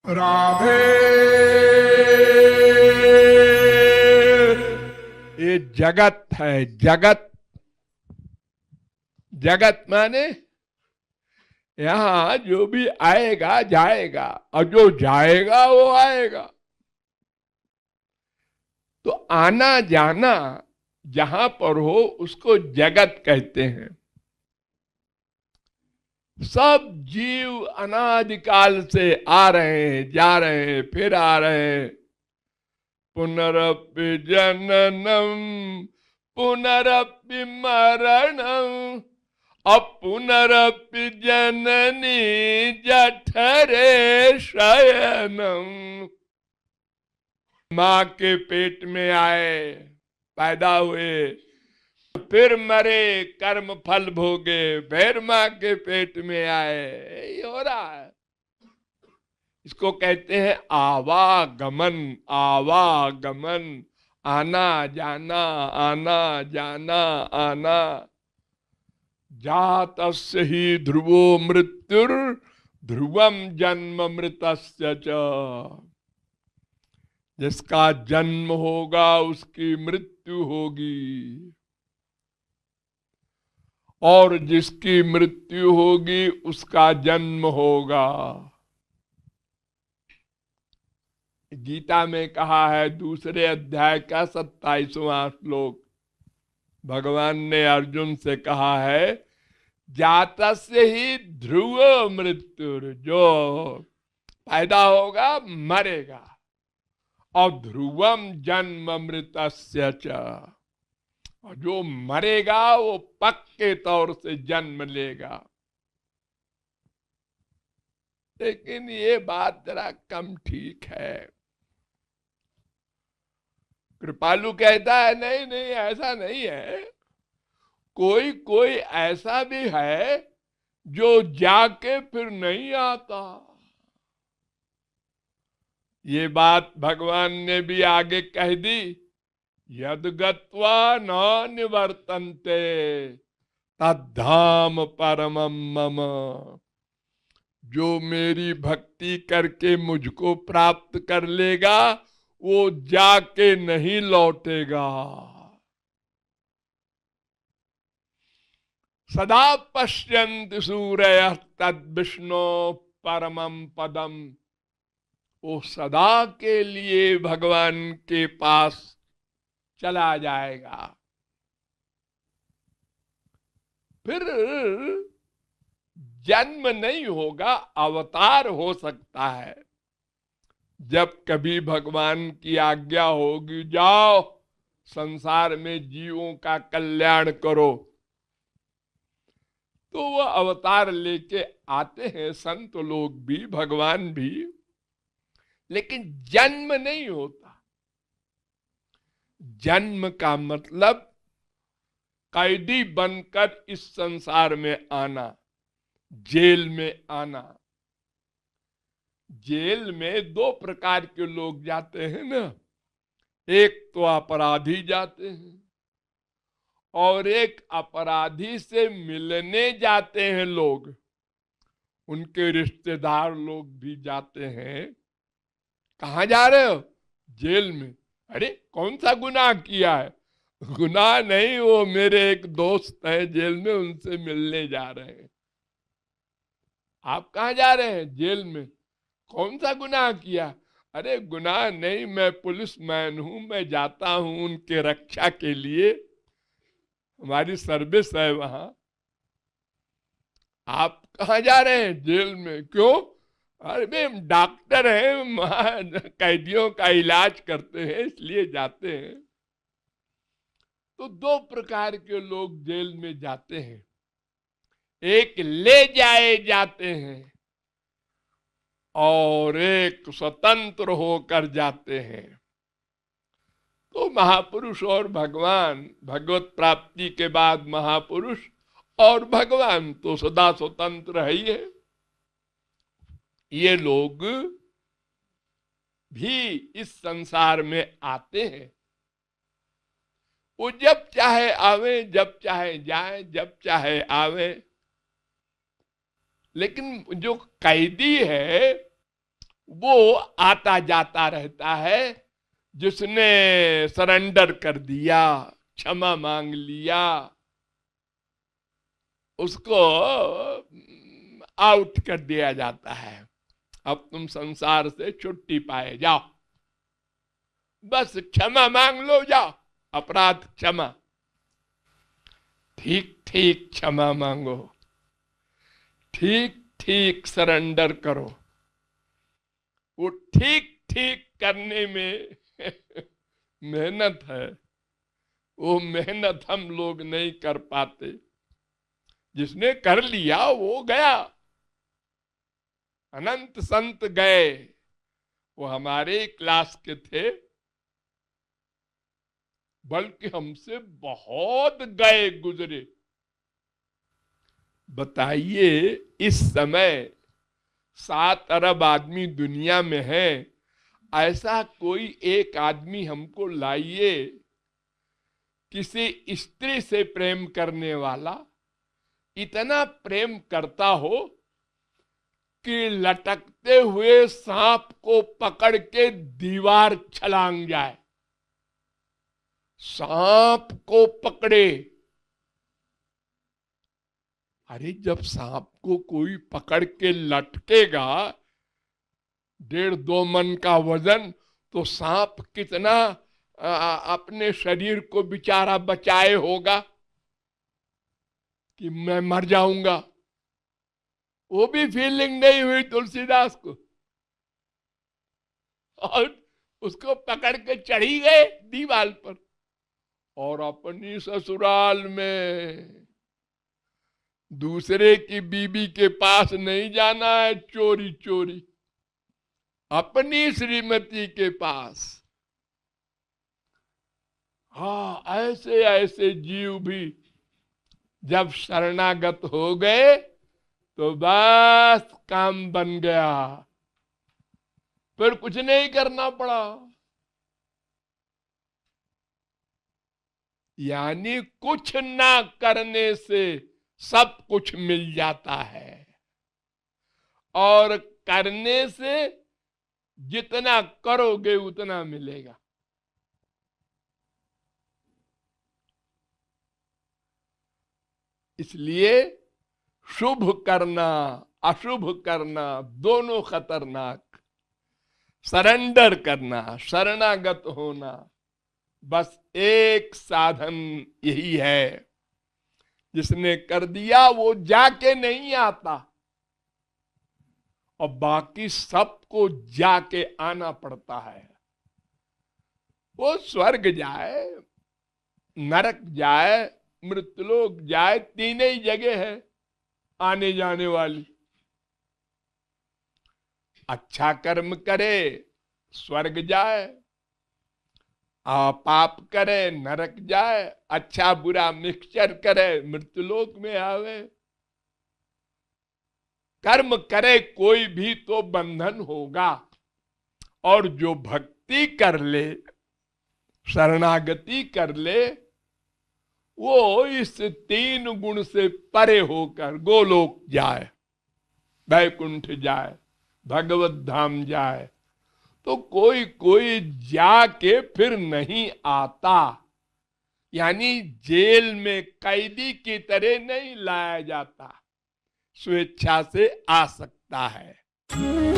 राधे। ये जगत है, जगत। जगत माने यहां जो भी आएगा जाएगा, और जो जाएगा वो आएगा। तो आना जाना जहां पर हो उसको जगत कहते हैं। सब जीव अनादिकाल से आ रहे हैं, जा रहे हैं, फिर आ रहे हैं। पुनरपि जननम पुनरपि मरणम अपुनरपि जननी जठरे शयनम। माँ के पेट में आए, पैदा हुए, फिर मरे, कर्म फल भोगे, फिर माँ के पेट में आए। ये हो रहा है। इसको कहते हैं आवागमन। आवागमन, आना जाना, आना जाना, आना। जातस्य ही ध्रुवो मृत्युर ध्रुवम जन्म मृतस्य च। जिसका जन्म होगा उसकी मृत्यु होगी, और जिसकी मृत्यु होगी उसका जन्म होगा। गीता में कहा है, दूसरे अध्याय का 27वां श्लोक, भगवान ने अर्जुन से कहा है, जातस्य ही ध्रुव मृत्यु। जो पैदा होगा मरेगा, और ध्रुवम जन्म मृतस्य च। और जो मरेगा वो पक्के तौर से जन्म लेगा। लेकिन ये बात जरा कम ठीक है। कृपालु कहता है नहीं नहीं, ऐसा नहीं है। कोई कोई ऐसा भी है जो जाके फिर नहीं आता। ये बात भगवान ने भी आगे कह दी, यद गत्वा न निवर्तन्ते तद्धाम परमम मम। जो मेरी भक्ति करके मुझको प्राप्त कर लेगा वो जाके नहीं लौटेगा। सदा पश्यन्ति सूरयः तद विष्णु परमं पदम। वो सदा के लिए भगवान के पास चला जाएगा। फिर जन्म नहीं होगा, अवतार हो सकता है। जब कभी भगवान की आज्ञा होगी, जाओ संसार में जीवों का कल्याण करो, तो वो अवतार लेके आते हैं, संत लोग भी, भगवान भी। लेकिन जन्म नहीं होता। जन्म का मतलब कैदी बनकर इस संसार में आना, जेल में आना। जेल में दो प्रकार के लोग जाते हैं ना। एक तो अपराधी जाते हैं, और एक अपराधी से मिलने जाते हैं लोग। उनके रिश्तेदार लोग भी जाते हैं। कहाँ जा रहे हो? जेल में। अरे कौन सा गुनाह किया है? गुनाह नहीं, वो मेरे एक दोस्त है जेल में, उनसे मिलने जा रहे हैं। आप कहाँ जा रहे हैं? जेल में। कौन सा गुनाह किया? अरे गुनाह नहीं, मैं पुलिसमैन हूं, मैं जाता हूं उनके रक्षा के लिए, हमारी सर्विस है वहां। आप कहाँ जा रहे हैं? जेल में। क्यों? अरे भाई हम डॉक्टर हैं, वहां कैदियों का इलाज करते हैं, इसलिए जाते हैं। तो दो प्रकार के लोग जेल में जाते हैं। एक ले जाए जाते हैं, और एक स्वतंत्र होकर जाते हैं। तो महापुरुष और भगवान, भगवत प्राप्ति के बाद महापुरुष और भगवान तो सदा स्वतंत्र है ही है। ये लोग भी इस संसार में आते हैं। वो जब चाहे आवे, जब चाहे जाए, जब चाहे आवे। लेकिन जो कैदी है वो आता जाता रहता है। जिसने सरेंडर कर दिया, क्षमा मांग लिया, उसको आउट कर दिया जाता है। अब तुम संसार से छुट्टी पाए जाओ, बस क्षमा मांग लो, जाओ, अपराध क्षमा। ठीक ठीक क्षमा मांगो, ठीक ठीक सरेंडर करो। वो ठीक ठीक करने में मेहनत है, वो मेहनत हम लोग नहीं कर पाते। जिसने कर लिया वो गया। अनंत संत गए, वो हमारे क्लास के थे, बल्कि हमसे बहुत गए गुजरे। बताइए, इस समय 7 अरब आदमी दुनिया में है, ऐसा कोई एक आदमी हमको लाइए किसी स्त्री से प्रेम करने वाला, इतना प्रेम करता हो कि लटकते हुए सांप को पकड़ के दीवार छलांग जाए। सांप को पकड़े। अरे जब सांप को कोई पकड़ के लटकेगा 1.5-2 मन का वजन, तो सांप कितना अपने शरीर को बेचारा बचाए होगा कि मैं मर जाऊंगा। वो भी फीलिंग नहीं हुई तुलसीदास को, और उसको पकड़ के चढ़ी गए दीवार पर। और अपनी ससुराल में दूसरे की बीबी के पास नहीं जाना है चोरी चोरी, अपनी श्रीमती के पास। हाँ, ऐसे ऐसे जीव भी जब शरणागत हो गए तो बस काम बन गया, फिर कुछ नहीं करना पड़ा। यानी कुछ ना करने से सब कुछ मिल जाता है, और करने से जितना करोगे उतना मिलेगा। इसलिए शुभ करना अशुभ करना दोनों खतरनाक। सरेंडर करना, शरणागत होना, बस एक साधन यही है। जिसने कर दिया वो जाके नहीं आता, और बाकी सबको जाके आना पड़ता है। वो स्वर्ग जाए, नरक जाए, मृत्युलोक जाए, तीन ही जगह है आने जाने वाली। अच्छा कर्म करे स्वर्ग जाए, पाप करे नरक जाए, अच्छा बुरा मिक्सचर करे मृत्युलोक में आवे। कर्म करे कोई भी तो बंधन होगा, और जो भक्ति कर ले, शरणागति कर ले, वो इस 3 गुण से परे होकर गोलोक जाए, वैकुंठ जाए, भगवत धाम जाए। तो कोई कोई जाके फिर नहीं आता, यानी जेल में कैदी की तरह नहीं लाया जाता, स्वेच्छा से आ सकता है।